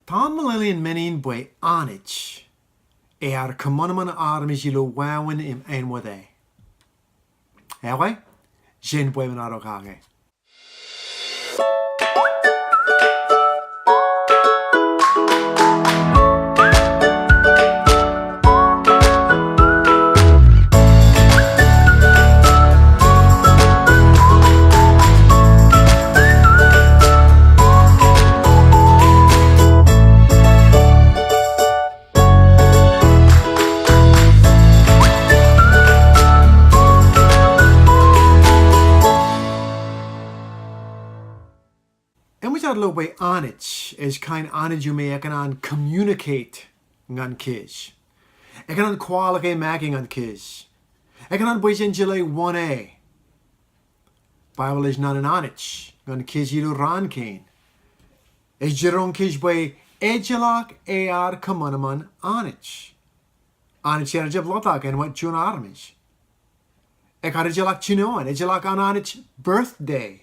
Tá melele menin bwy Anij kõmanman armej ilo Wãween im ãinwõt. Ewe, Jin bwy yn arog hage. Lo by Anij is kind Anij you may an communicate ngan kish. An quality making an kish. An boys in July 1a. Bible is not an Anij. Ngan kish you ran kane. Is Jerome kish by ejab kõmanman Anij. Anij ejab lotak and what June armej. Had ejab chinoan ejab an Anij birthday.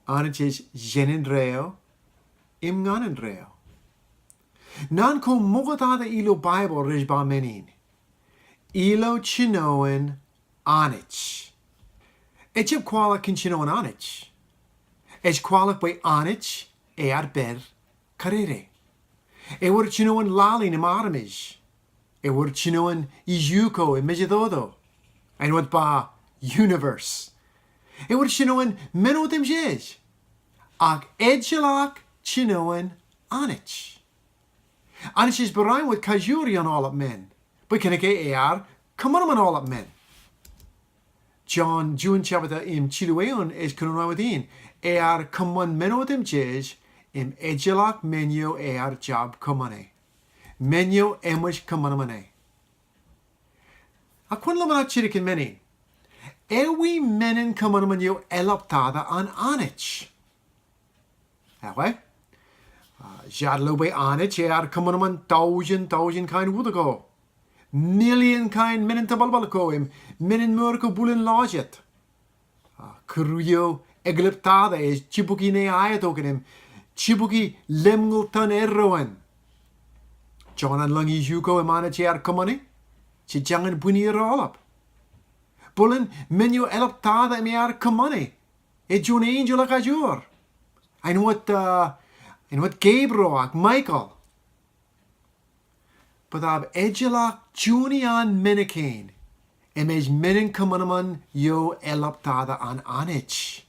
Anij is jenin reo, im ganin reo. Nan ko mogatada ilo Bible rish ba menin. Ilo chinoan Anij. Ejab kwala kin chinoan Anij. Ej kwala by Anij ber karere. Ewor chinoan lalin im armej. Ewor chinoan ijuko im mejidodo. Ãinwõt ba universe. Ewor chinoan menotim jej. Ag ejab chinoan Anij. Anij is Barãinwõt kajuri on all up men. But can I kõmanman all up men. John June chapter im chilueon is kununawedin. Kõman menotim jej im ejab menyo jab kõmane. Menyo emwish kõmanmane. Aquan lamanat chirikin menin. Ewi menin kõmanman yo elaptada an Anij. Ewe? Jadlo by Anij kõmanman thousand kind wudago. Million kind menin tabalbalko im menin murko bulin loget. Kruyo egliptada is chibuki ne ayatoken im chibuki lemgultan erroen. John and lungi juko im Anij kõmani. Si jangan bunyi rolap. Bulin menu elaptada im kõmani. E jun angel ak ajur. ãinwõt Gabriel ak Michael. But ab ejab junian menikain. Is menin kõmanman yo elaptada an Anij.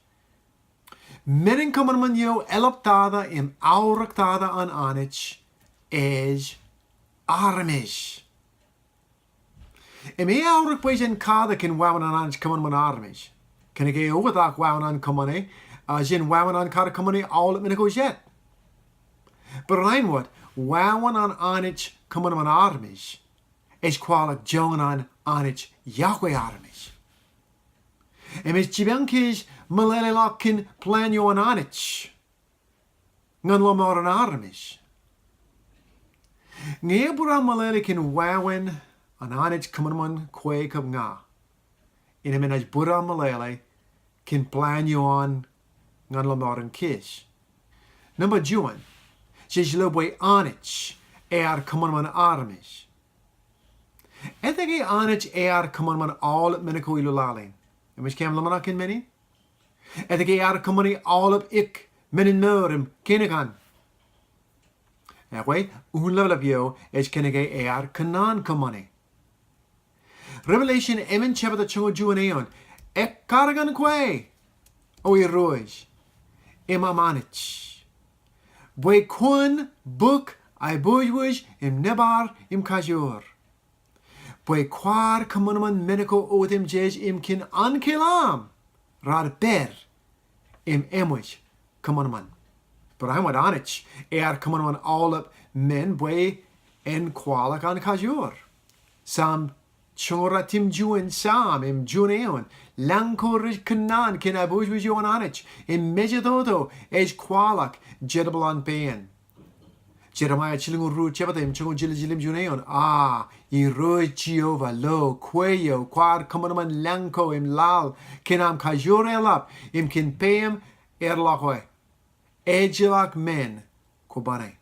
Menin kõmanman yo elaptada im auraktada an Anij. Is armej. Im aurak boys in katakin Wãween an Anij kõmanman armej. Can I get over that Wãween an kõmani? Jin Wãween an katakin all at miniko jet. Barãinwõt Wãween an Anij kõmanman armej. Is kwalak jongen an Anij Yahweh armej. Is jibankish melele lakin plan yo an Anij. Ngan lomooren armej. Ngebura melele kin Wãween an Anij kõmanman kwe kub nga. Is bura melele kin plan yo an ngan lomooren kish. Number juan. Jijlo by Anij kõmanman armej. Etege Anij kõmanman all at miniko ilulalin. Is kem lamanak in meni? Etege kõmani all up ik menin murim kinikan. Ewe, level of yo is kenege kõnan kõmani. Revelation emin chapter chungo juan eon. Ek karagan kwe. O roj. Imam Anij. Bwe kun book I bujwij im nebar im kajur. Bwe kwar kõmanman meniko otim jej im kin ankilam. Rar ber im emwish kõmanman. Barãinwõt Anij kõmanman all up men bwe en kwalak an kajur. Sam chungoratim juan sam im juneon. Lankorish kanan kin abujwij yo an Anij. Im mejadodo kwalak jedabal an pain. Jeremiah chilingo ru chapter im chungo jilim juneon. I roi Jehovah lo kweyo kwar kõmanman lanko im lal kinam kajur elap im kin payem erlakwe. Ejab men ko Barãinwõt.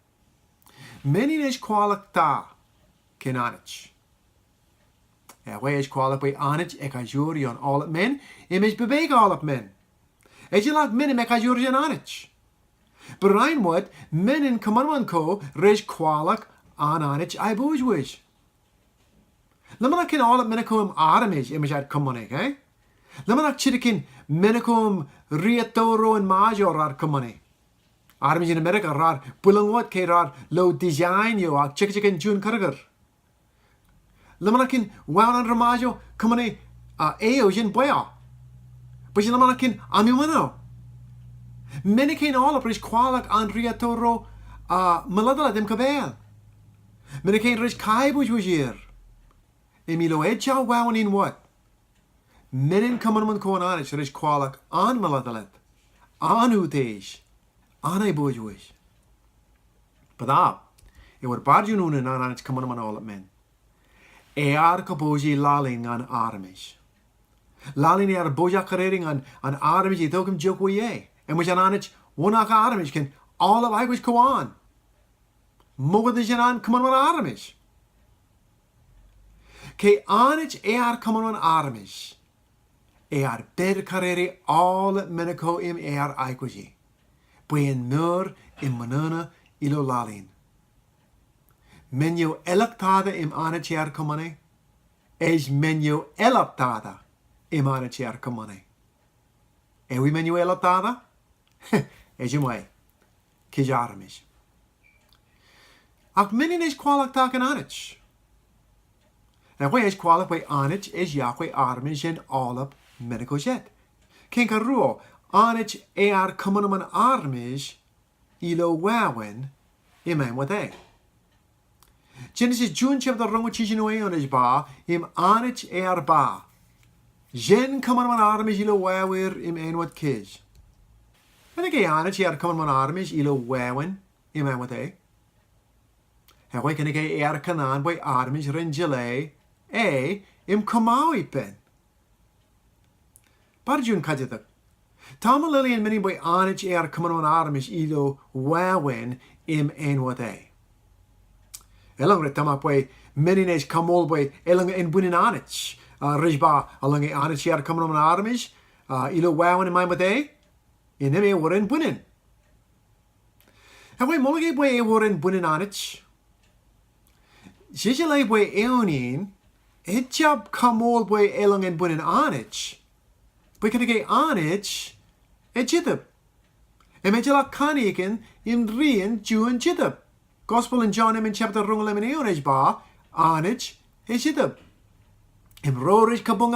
Many is kwalak ta ken Anij. Way is kwalak by Anij ekajuri on all men, image beweeg all men. Je lag men ekajuri on Anij. Barãinwõt men in kõmanman ko rej kwalak an Anij I boojwish. Lamanak ken all men ko armej image at kõmanik, eh? Lamanak chidikin menakum riatoro and major ar kõmanik. Armej in America rar bulangwot ke rar low design yo ak chicken june kargar. Lamanakin Wãween ramajo kõmanik eo jin boya. But lamanakin ãnbwinin. Menikin all up rich kwalak an riatoro maladala dem kabel. Menikin rich kaibuj wajir. Emilo ejab Wãween what? Menin kõmanman ko Anij rich kwalak an maladalet. An utej. Anai boojwish. Padab. Ewor barjunun an Anij kõmanman all up men. Kaboji laling an armej. Laling boja karering an armej itokum jokwe. En which an Anij wonak armej can all of I wish go on. Mogadishan kõmanman armej. Ke Anij kõmanman armej. Ber kareri all menako im aikwaji. Buen nur im manana ilo lalin. Menyo elaptada im Anij kõmanman. Menyo elaptada im Anij kõmanman. Ewi menyo elaptada? Ejimway. Kijarmish. Ak menin is kwalak tak an Anij. En way is kwalak by Anij is Yahweh armej en all up menako jet. Kenka ruo Anij kõmanman armej ilo Wãween imam what they. Genesis June chapter rongo chijino is ba im Anij ba. Jen kõmanman armej ilo Wãween im ãinwõt kij. En ik Anij kõmanman armej ilo Wãween imam what they. En way kan ik kanan by armej renjele im Komawi pen. Barjun kajatak. Tama Lilian many by Anij kõmanman armej ilo Wãween im ãinwõt they. Elang retama by many nes kamol by elang ãnbwinin Anij. Rijba along Anij kõmanman armej ilo Wãween im ãinwõt they. In them ewor ãnbwinin. En way mollige by ewor ãnbwinin Anij. Jijale by eonin ejab kamol by elang ãnbwinin Anij. By kan ik Anij ejab. Emejala kaniken im rien June jidab. Gospel in John in chapter rungalemen eonij ba Anij ejab. Im rorish kabung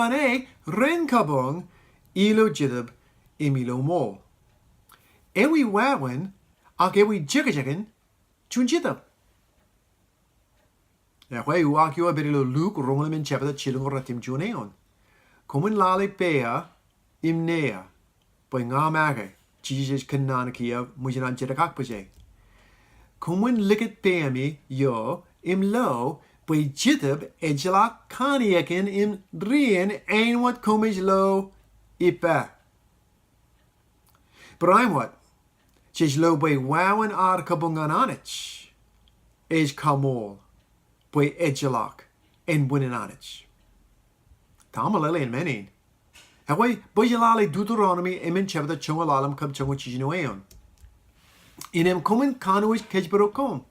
ren kabung ilo jidab im ilo mo. Ewi Wãween ak ewi jikajakin June jidab. Way uak yo berilo Luke rungalemen chapter chilung ratim juneon. Komen lale bea im nea. By ngamage Jesus kananakia mujinan jirakak baje. Komen liket beami yo im lo by jidab ejala kaniakin im rien ãinwõt komij lo ipa. Barãinwõt jis lo by Wãween kabungan Anij is kamol by ejalak ãnbwinin Anij. Tamalele in menin. Away bojalale Deuteronomy imin chapter chungalalam kab chungo chijinoeon. Inem komen kanuish kejbarokom.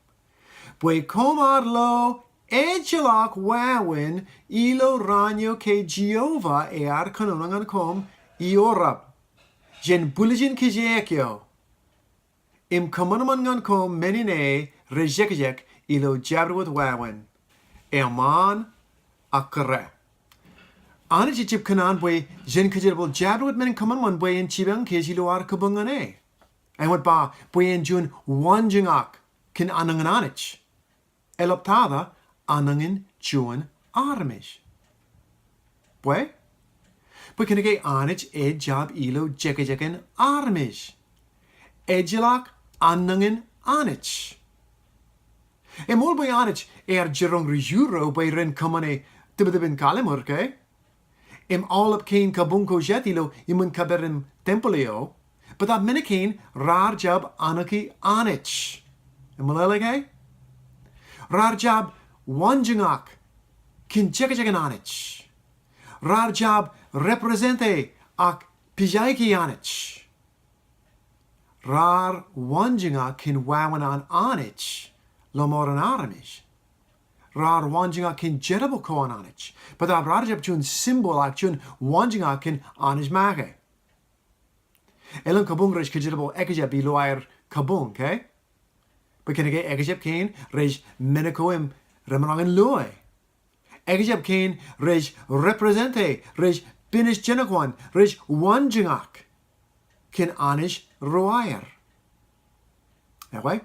Boy komar lo ejalak Wãween ilo ranyo ke Jehovah kanunangan kom iorab. Jen bulijin kijekyo. Im kõmanman kom menine rejekjek ilo jabrwot Wãween. Erman akre. Anij jib kanan boy jen kajirbol jabrwot men kõmanman boy in chibang kej ilo kabungane. Ãinwõt ba boy in jun wanjingak kin anangan Anij. Eloptada anangin jun armej. Boy? Boy kan ik Anij ejab ilo jekajekin armej. Ejalak anangin Anij. Mol boy Anij jirong rijuro boy ren kõmane tibidibin kalimurke. All up keen kabunko jetilo imun kaberim templeo. But that minikain rar jab anaki Anij. melele ke? Rar ejab wanjingak kin jekajagan Anij. Rar ejab represente ak pijaiki Anij. Rar wanjingak kin Wãween an Anij lomooren armej. Rar wanjingak kin jedabo ko an Anij. But ab rar ejab chun symbol ak chun wanjingak kin Anij make. Elon kabung rej kajabo ekajab iloair kabung, okay? But can I get ekajab kin rej menekoim remanangan loy. Ekajab kin rej represente rej binish jenakwan rej wanjingak kin Anij roair. Ewe?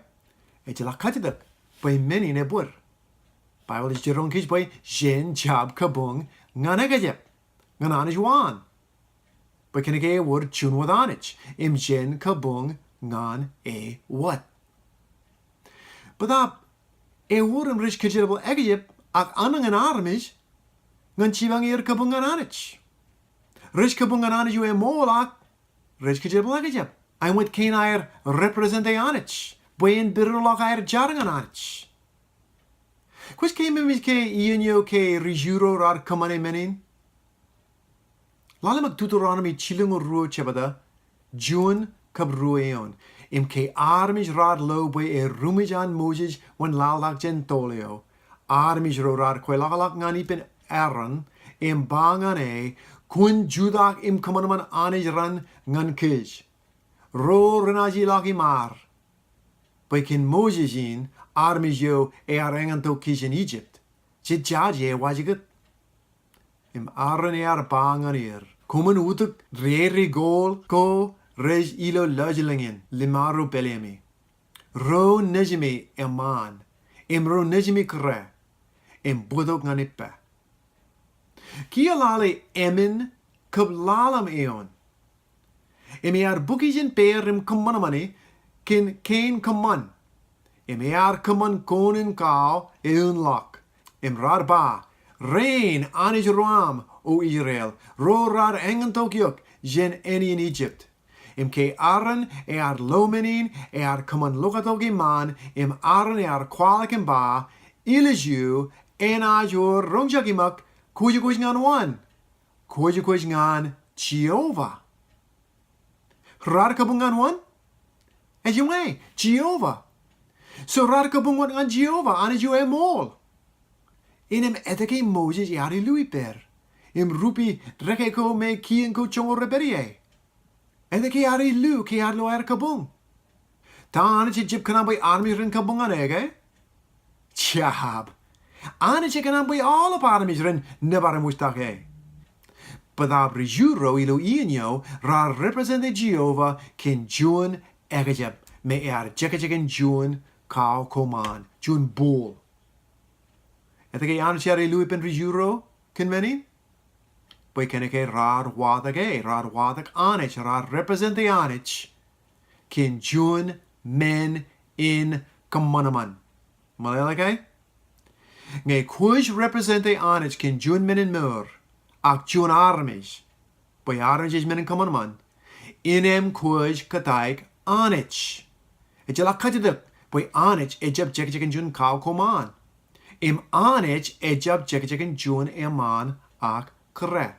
Ejala katidak by many nebur. Bible is jerong kij by jen jab kabung ngan ekajab ngan Anij wan. But can I get a word tune with Anij? Im jen kabung ngan ewor. But that ewor im rich kajabo ekajab ak anang an armej ngan chibang ir kabung ngan Anij. Rich kabung ngan Anij u mol ak rich kajabo ekajab. ãinwõt kin air represente Anij. Buen birulok air jarang an Anij. Quis ke mimis ke ienyo ke rijuro rar kõmanman? Lalim ag Deuteronomy chilung ruo chabada, June kab rueon, im ke armij rar lo boy rumij an Moses wan lalak gentolio, armij ro rar kwelagalak ngani pen Aaron, im bangan kun judak im kõmanman Anij ran ngan kij. Ro renaji laki mar. Boy kin Moses in, armij yo aranganto kij in Egypt. Chit jaji wajigat. Im Aaron bangan Komen utuk reri gol ko rej ilo lajlingen limaru belemi. Ro nejimi eman. Ro nejimi kre. Budok ganippe. Kia lali emin kub lalam eon. Bukijin perim kõmanmani kin kain kõman. Kõman konin kao lak. Rar ba. Rein Anij roam o Israel. Ro rar engentokyuk jen eni in Egypt. Ke Aaron lomooren kõman lokatogi man. Aaron kwalakin ba. Iliju Anij rongjagimak kuj ngan wan. Kuj ngan Jehovah. Rar kabung ngan wan? Ejumwe Jehovah. So rar kabung ngan Jehovah Anij u mol. Inem etake Moses yari lui per. Rupi dreke ko me kien ko chongo reberie. Etake yari lu ke yarlo kabung. Ta Anij jib kanan by army rin kabung an ege? Chab. Anij kanan by all of armies rin nebar mustake. But juro ilo ienyo ra represente Jehovah ken June egejab me jekajagen June kao koman June bull. Etake Anij yari lui pen juro ken meni? Boy keneke rar wadak Anij rar represente Anij ken June men in kõmanman. Melele Nge kuj represente Anij ken June men in mur. Ak June armej. Boy armej is men in kõmanman. Inem kuj katak Anij. Ejala katidak. Boy Anij ejab jekajagen June kao koman. Anij ejab jekajagen June eman ak kre.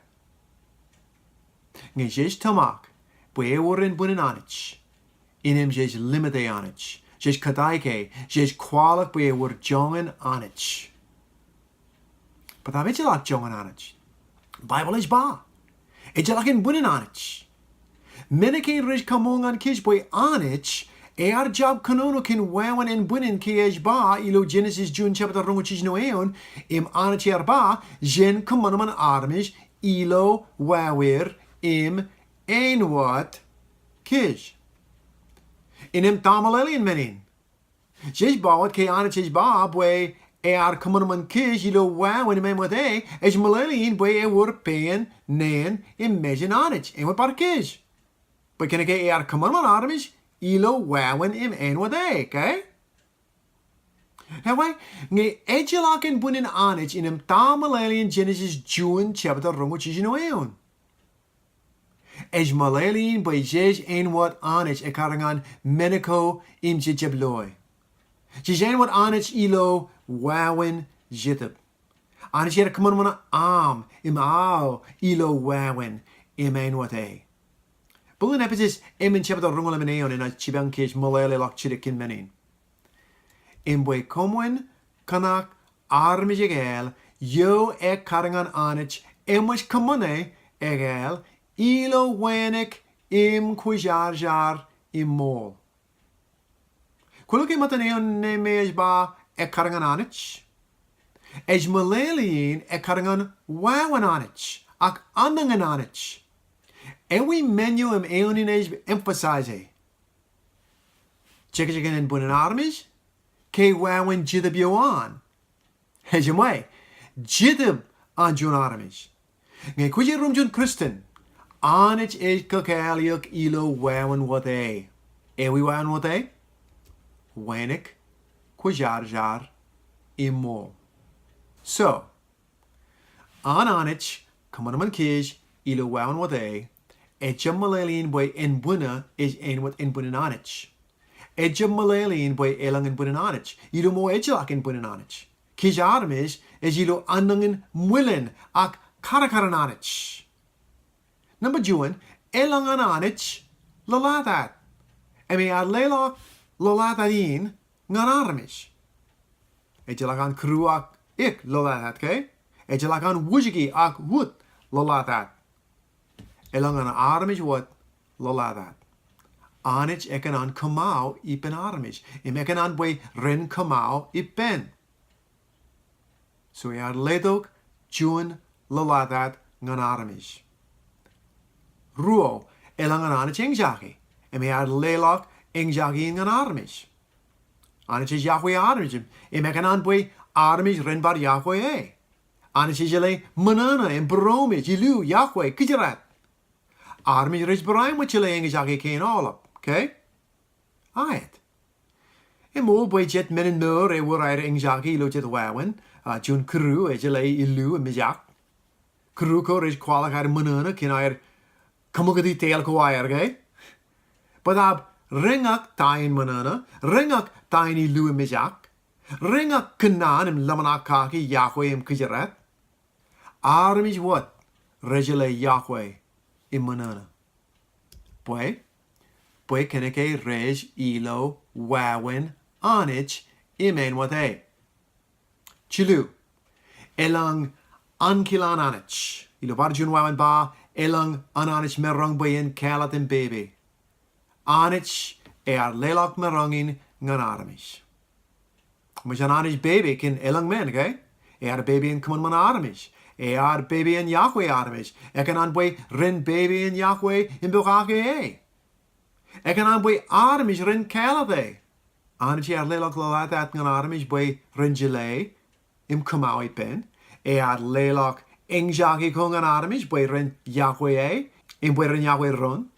Nge jej tamak. Boy ewor bunin Anij. Jej limite Anij. Jej kataike. Jej kwalak boy ewor jongen Anij. But ejala jongen Anij. Bible is ba. Ejalakin bunin Anij. Menekin rej kamong an kij boy Anij. Jab kanono kin Wãween bunin ki ba ilo Genesis June chapter rongochij noeon. Anij ba jen kõmanman armej ilo Wãween ãinwõt kij. Tamalelian menin. Jej bawat ke Anij ba boy kõmanman kij ilo Wãween ãinwõt melele boy ewor pen nen mejen Anij ãinwõt par kij. But can I get kõmanman armej ilo Wãween ãinwõt okay? Hewe, nge ejalakin bunin Anij tamalelian Genesis June chapter rongochij noeon. Melele by jej ãinwõt Anij karangan meniko jebloy. She zijn wat Anij ilo Wãween jitub. Anij er kõmanman am im ao ilo Wãween im ãinwõt e. Bullen heb is im in chapter rungel in eon in a chibang kish melele lak chidikin menin. In boy Marchron Katak armej egel yo karangan Anij was kõmanman egel ilo wenik im kujar im mol. Kuluk matan eon ne mej ba karangan Anij. Ej melele karangan Wãween Anij ak anangan Anij. We menu im eon emphasize. Check in bunen armej. Ke Wãween jidab yo an. Hejamai. Jidab an jun armej. Nge kuje rum jun Christen. Anij kakaliok ilo Wãween wat e. We Wãween wat e? Wenik kujar imol. So, an Anij, kõmanman kish ilo Wãween wat e. Ejab melele boy ãnbwinin is ãinwõt ãnbwinin Anij. Ejab melele boy elang ãnbwinin Anij. Ilo mo ejlak ãnbwinin Anij. Kish armej is ilo ãnbwinin ak katakin Anij. Number juan, elang an Anij lalatat. Emi ar lelak lalatatin ngan armej. Ejlak an kru ak ik lalatat, ke? Ejlak an wujigi ak wut lalatat. Elang an armej wat lalatat. Anij ekan an kamau ipen armej. Ekan an boy ren kamau ipen. So ar ledok juan lalatat ngan armej. Ruo elang an Anij engjagi. Ar lelak engjagi ngan armej. Anij is Yahweh armej. Ekan an boy armej ren bar Yahweh e. Anij is jale manana en bromej ilu Yahweh kijarat. Armej ris Barãinwõt jale engjagi kein all up. Okay? Ayet. Mol boy jet men en mur ewor engjagi ilo jet Wãween. Jun kru jale ilu mijak. Kru ko ris kwalak manana kin kamugadi tel ko okay? But ringak tain manana, ringak tain ilu mijak. Ringak kanan im lamanak kaki Yahweh im kijarat. Armej wat rejale Yahweh im manana. Boy keneke rej ilo Wãween Anij im ãinwõt e. Chilu elang ankilan Anij. Ilo barjun Wãween ba elang an Anij merong bayin kalat im baby. Anij ar lelak merongin ngan armej. Mas an Anij baby kin elang men, okay? Ar baby in kõmanman armej. Ar baby in Yahweh armej. Ekan an boy ren baby in Yahweh in bukake e. Ekan an boy armej ren kalat e. Anij ar lelak lalatat ngan armej boy ren jale im kamau ipen. Ar lelak engjagi kong an armej boy ren Yahweh e. In boy ren Yahweh run.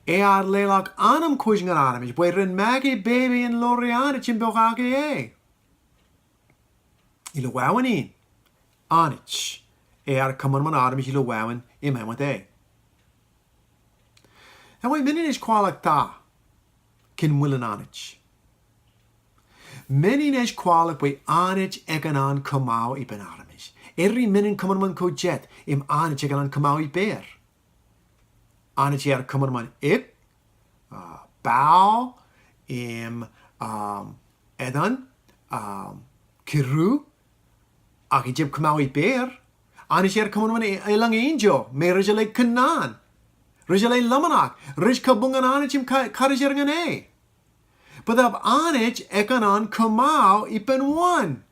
Ar lelak anam kuj ngan armej boy ren magi baby in lori Anij in bukake e. Ilo Wãweenin. Anij. Ar kõmanman armej ilo Wãween im ãinwõt e. En wai minin is kwalak ta kin willen Anij. Minin is kwalak boy Anij ekan an kamau ipen armej. Every minin kõmanman ko jet im Anij ekan an kamau iper. Anij ar kõmanman ik, bao, im edan, kiru, ak ijib kamau iper. Anij ar kõmanman elang injo, me rejale kanan. Rejale lamanak, rej kabungan Anij im karajarangan e. But ab Anij ekan an kamau ipen one.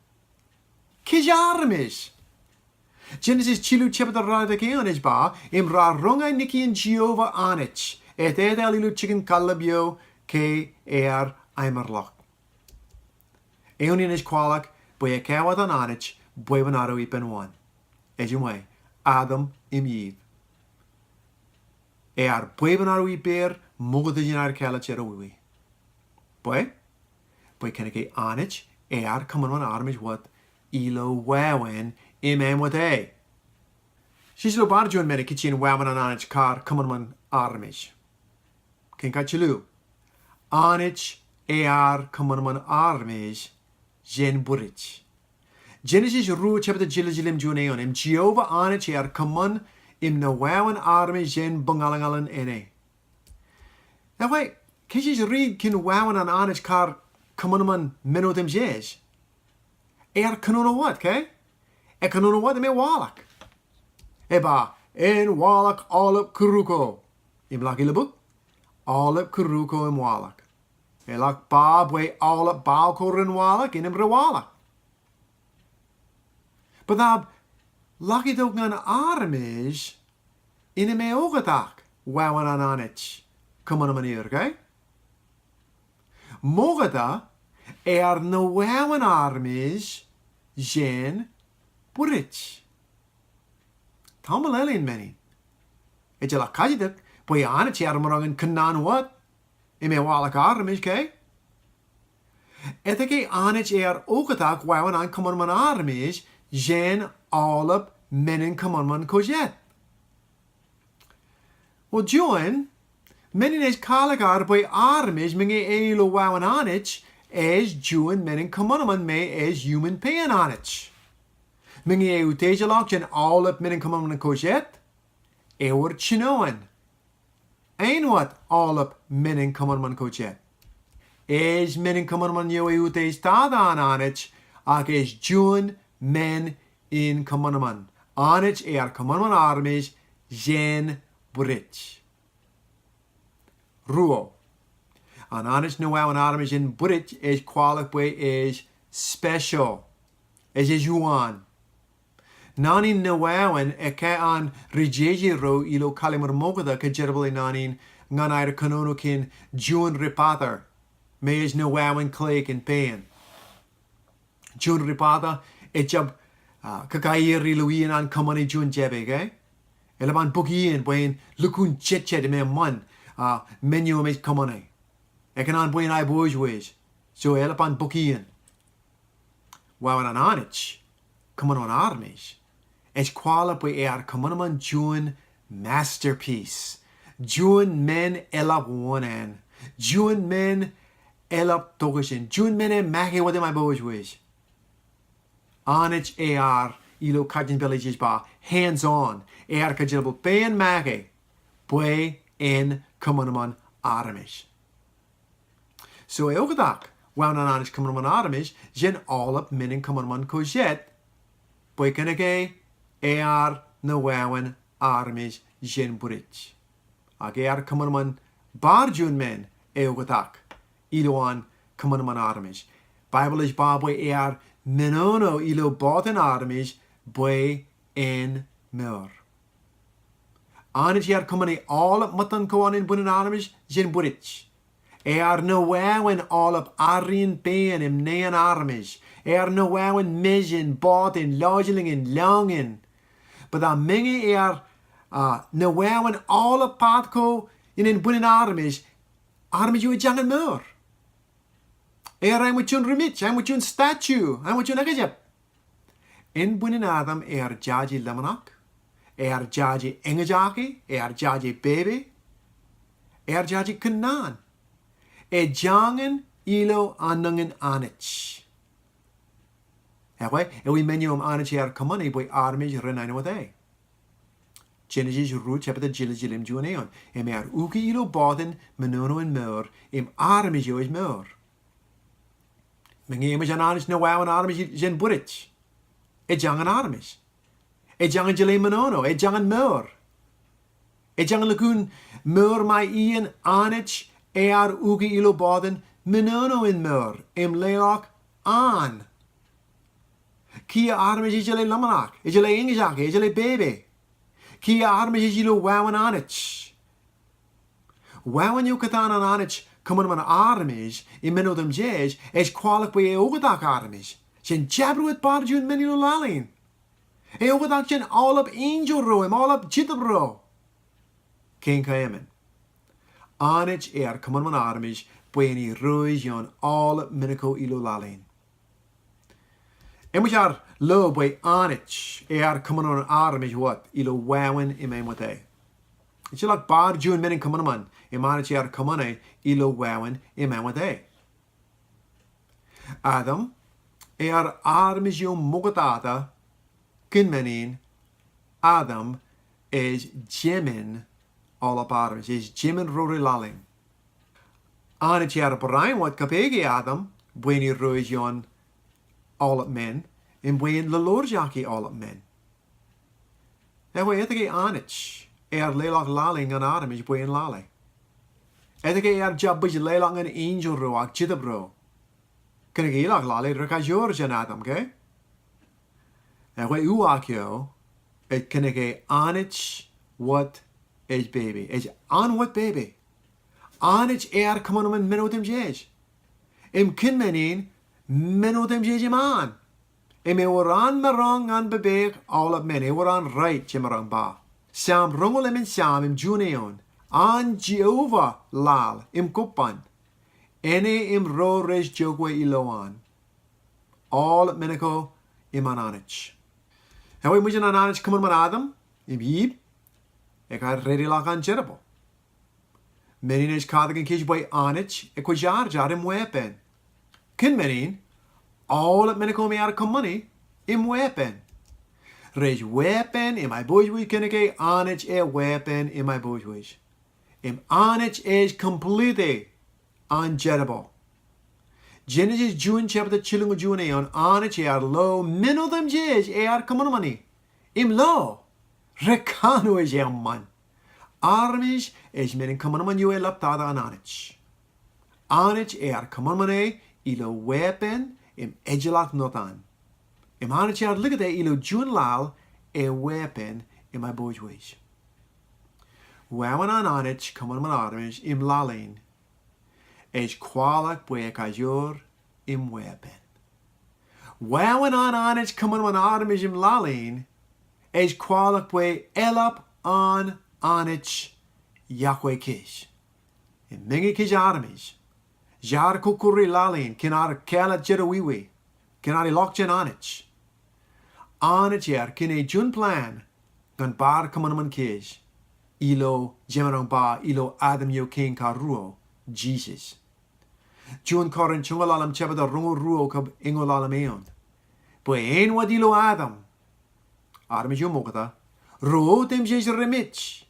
Kijarmish. Genesis chilu chapter rada ke Anij ba im ra ronga niki in Jehovah Anij. Et ilu chicken kalabio ke aimerlock. Eonin is kwalak boy kawat an Anij boy vanaro ipen one. Ejumwe Adam im Eve. Boy vanaro iper mogadinar kalachero. Boy keneke Anij kõmanman armej wat ilo Wãween im ãinwõt e. Shishlo barjuan mene kitchen Wãween an Anij kõmanman armej. Ken kachilu. Anij kõmanman armej jen burit. Genesis ru chapter jilim juneon im Jehovah Anij kõman im na Wãween armej jen bungalangalan ene. Now wait, kishis read kin Wãween an Anij kar kõmanman menotem jes. Kënono wat, okay? Kënono wat me walak. Eba, en walak alep kuruko. Im lak ilabuk, alep kuruko im walak. Elak ba bwe alep balkor in walak in im rewalak. But dab, lak it ook an armej in im eogatak, Wãween an Anij. Kõmanman hier, okay? Mogada na Wãween armej jen burit. Tá melele meni. La kajidak, boi Anij marang ãnwõt. Ime walak armej, okay? Etake Anij ogatak Wãween an kõmanman armej jen alep menin kõmanman kojet. Well, join, menin es kalakar boi armej minge elo Wãween Anij es join menin kõmanman me es human pain Anij. Minge tejalak jen alep menin kõmanman kojet. Ewor chinoen. ãinwõt alep menin kõmanman kojet. Es menin kõmanman yo tada an Anij ak es join men in kõmanman. Anij kõmanman armej jen burit. Ruo. An Anij na Wãween armej jen burit es kwalak bwe es special. Es juan. Nanin na Wãween an rijeji ro ilo kalimar mogada ka jerbali nanin ngan kõnono kin juan ripatar. Me is na Wãween clay kin pain. Juan ripata ejab kakair iluin an kõmani juan jebe, okay? Elaban bukiin bwen lukun chet me man menu me kõmani. Ekan bwen ai bourgeois. So elaban bukiin. Wãween an Anij kõmanman armej. Es kwalap bwe kõmanman juan masterpiece. Juan men elap Wãween. Juan men elap togashin. Juan men maki wade my bourgeois. Anij ilo kajin villages ba hands on. Kajilable bayan maki bwe en kõmanman armej. So eogadak Wãween an Anij kõmanman armej jen alap menin kõmanman kojet bwe kanake na Wãween armej jen burit. Ag kõmanman bar jun men eogadak iloan kõmanman armej. Bible is ba bwe menono ilo boten armej bwe en mur. Anij kõmani alap matan koan in bunen armej jen burit. Na Wãween alap arin ben im nean armej. Na Wãween mejen boten logelingen langen. But a menge na Wãween alap patko in bunen armej ju jangen mur. I'm with you remit, I'm with you statue, I'm with you ejab. In bunin adam jaji lamanak, jaji engajaki, jaji baby, jaji kanan. Jangen ilo anungen Anij. Ewe, we menu Anij kõmani bwe armej ãinwõt. Genesis ru chapter jilim juneon. Uki ilo boden menono in mur, armej jo is mur. Minge image an Anij na Wãween armej jen burit. Jangen armej. Jangen jile menono, jangen mur. Jangen lakun mur mai ian Anij uki ilo boden menono in mur, leok an. Kia armej jile lamanak, jile ingejak, jile baby. Kia armej ilo Wãween Anij. Wãween yo katan an Anij kõmanman armej menodem jej kwalak bwe eogadak armej. Jen jabruet bar jun menilo lalin. Eogadak jen alap angel ro alap jitab ro. King kaemen. Anij kõmanman armej bwe ni rois jon alap meniko ilo lalin. Emujar lo bwe Anij kõmanman armej wat ilo Wãween ãinwõt. It's like bar jun menin kõmanman Anij kõmani ilo Wãween ãinwõt. Adam armej yung mugatada kinmanin Adam is jemin all up armej is jemin rori laling. Anij Barãinwõt kapegi Adam bweni rois yon all up men in bwen lolorjaki all up men. Ewe etike Anij lelak laling an armej bwen lale. Etike jabbij lelang an angel ro ak chitabro. Kan ik ilak lale reka George an Adam, ke? Ewe uakyo et kan ik Anij wat is baby. Is ãnwõt baby. Anij kõmanman menotem jej. Kinmanin menotem jej man. Ewor marang an bebeeg all op men. Ewor right jemarang ba. Sam rongol sam juneon. An Jehovah lal kopan. Ene ro res jogwe iloan. All op meneko an Anij. Hewe moet je an Anij kõmanman Adam. Yib. Ik ga ready lak an jerabo. Menin is katakin kies bij Anij. Ik was jaar wepen. Kin menin. All op meneko me kõmanman wepen. Res wepen in my boys ken ik Anij wepen in my boys. Anij is completely ungettable. Genesis June chapter chilling June on Anij low meno them jes kõmanman. Low. Rekano is man. Armej is men kõmanman laptada an Anij. Anij kõmanman ilo wepen ejelak notan. Anij ligade ilo June lal wepen in my boys. Wãween an Anij kõmanman armej lalin. Is kwalak bwek ajor wepen. Wãween an Anij kõmanman armej lalin. Is kwalak bwe elap an Anij Yahweh kish. Mingi kish armej. Jar kukuri lalin kinar kelat jerawiwi. Kinari lokjen Anij. Anij kine jun plan gan bar kõmanman kish. Ilo jemarang ba ilo Adam yo king karuo Jesus. Jun korin chungalalam chebada rungo ruo kab ingolalam eon. Bwe wat ilo Adam. Armej yo mokata. Ro dem jes remich.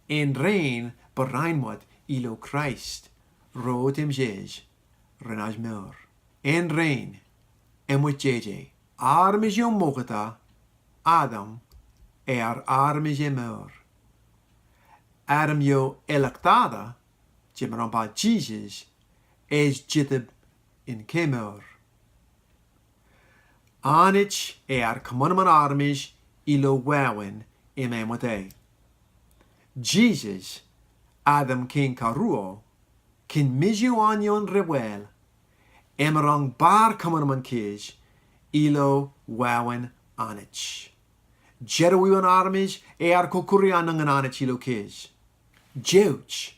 En rein Barãinwõt ilo Christ. Ro dem jes renaj mer. En rein emwit jeje. Armej yo mokata. Adam armej mer. Adam yo electada. Jemarang ba Jesus. Es jitib in kemer. Anij kõmanman armej ilo Wãween ãinwõt. Jesus, Adam king karuo, kin misio anion rewel, emerang bar kõmanman kish, ilo Wãween Anij. Jerowi an armej kokurian an Anij ilo kish. Jouch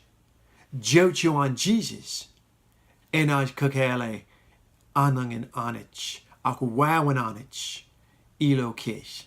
yo an Jesus, enaj kakele anang an Anij, ak Wãween Anij, ilo kish.